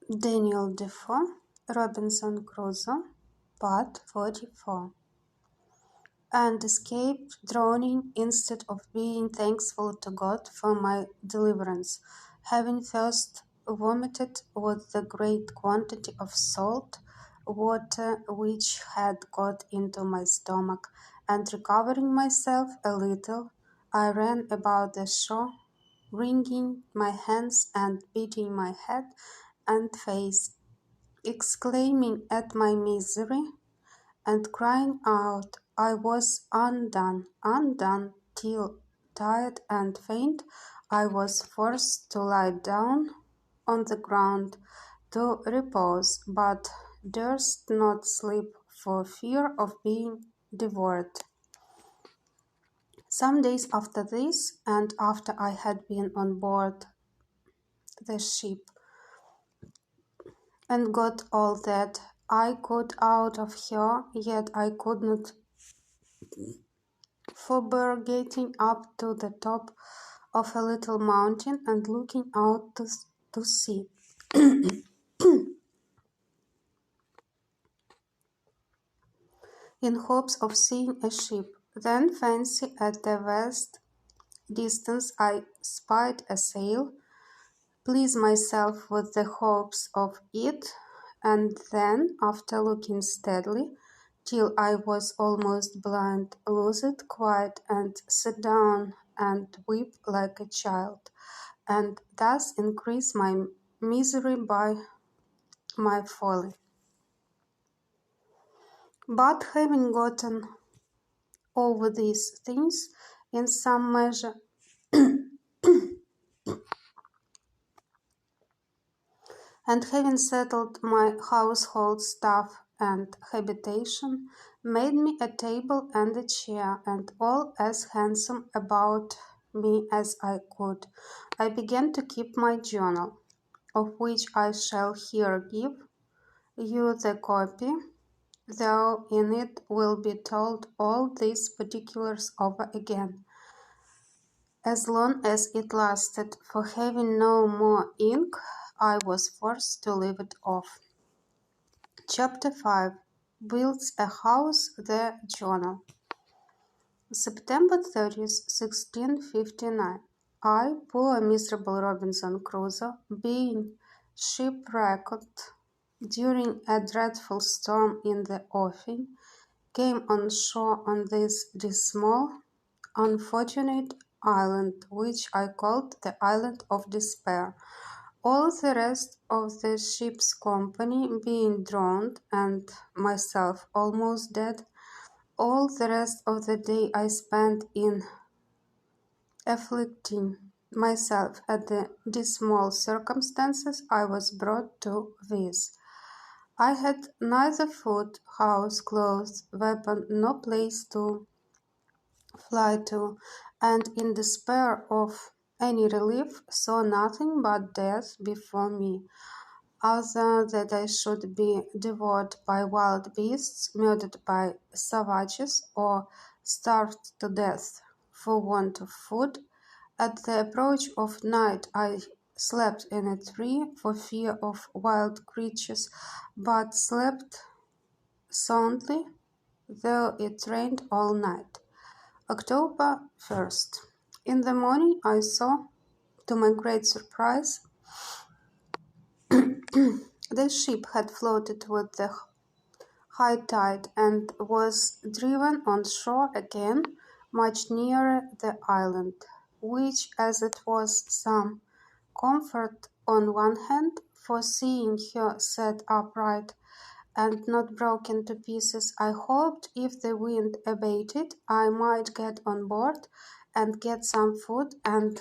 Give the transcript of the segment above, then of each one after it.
Daniel Defoe, Robinson Crusoe, Part 44. And escaped drowning instead of being thankful to God for my deliverance, having first vomited with the great quantity of salt water which had got into my stomach, and recovering myself a little, I ran about the shore, wringing my hands and beating my head and face, exclaiming at my misery, and crying out, I was undone, undone, till, tired and faint, I was forced to lie down on the ground to repose, but durst not sleep for fear of being devoured. Some days after this, and after I had been on board the ship, and got all that I could out of her, yet I could not forbear getting up to the top of a little mountain and looking out to sea, in hopes of seeing a ship. Then fancy at the vast distance I spied a sail, please myself with the hopes of it, and then, after looking steadily, till I was almost blind, lose it quite, and sit down and weep like a child, and thus increase my misery by my folly. But having gotten over these things in some measure, and having settled my household stuff and habitation, made me a table and a chair, and all as handsome about me as I could, I began to keep my journal, of which I shall here give you the copy, though in it will be told all these particulars over again, as long as it lasted, for having no more ink, I was forced to leave it off. Chapter 5. Builds a House, the Journal. September 30th, 1659. I, poor miserable Robinson Crusoe, being shipwrecked during a dreadful storm in the offing, came on shore on this dismal, unfortunate island, which I called the Island of Despair. All the rest of the ship's company being drowned, and myself almost dead, all the rest of the day I spent in afflicting myself at the dismal circumstances I was brought to with. I had neither food, house, clothes, weapon, nor place to fly to, and in despair of any relief, saw nothing but death before me, other that I should be devoured by wild beasts, murdered by savages, or starved to death for want of food. At the approach of night I slept in a tree for fear of wild creatures, but slept soundly, though it rained all night. October 1st. In the morning I saw, to my great surprise, the ship had floated with the high tide and was driven on shore again, much nearer the island, which, as it was some comfort on one hand, for seeing her set upright and not broken to pieces, I hoped if the wind abated I might get on board and get some food and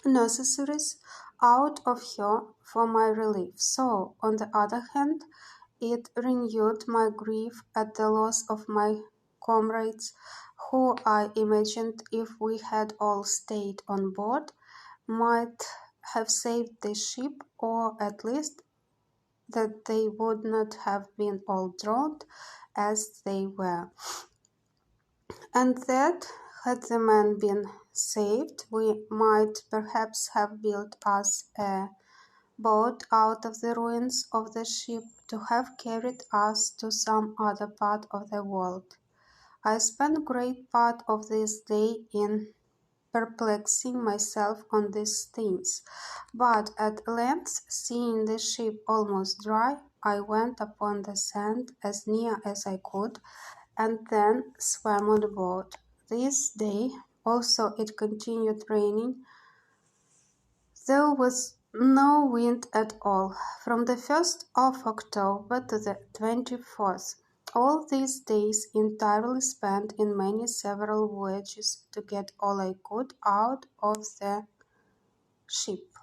necessaries out of her for my relief. So, on the other hand, it renewed my grief at the loss of my comrades, who I imagined, if we had all stayed on board, might have saved the ship, or at least that they would not have been all drowned as they were, and that, had the men been saved, we might perhaps have built us a boat out of the ruins of the ship to have carried us to some other part of the world. I spent great part of this day in perplexing myself on these things, but at length, seeing the ship almost dry, I went upon the sand as near as I could, and then swam on board. This day also it continued raining, there was no wind at all, from the 1st of October to the 24th. All these days entirely spent in many several voyages to get all I could out of the ship.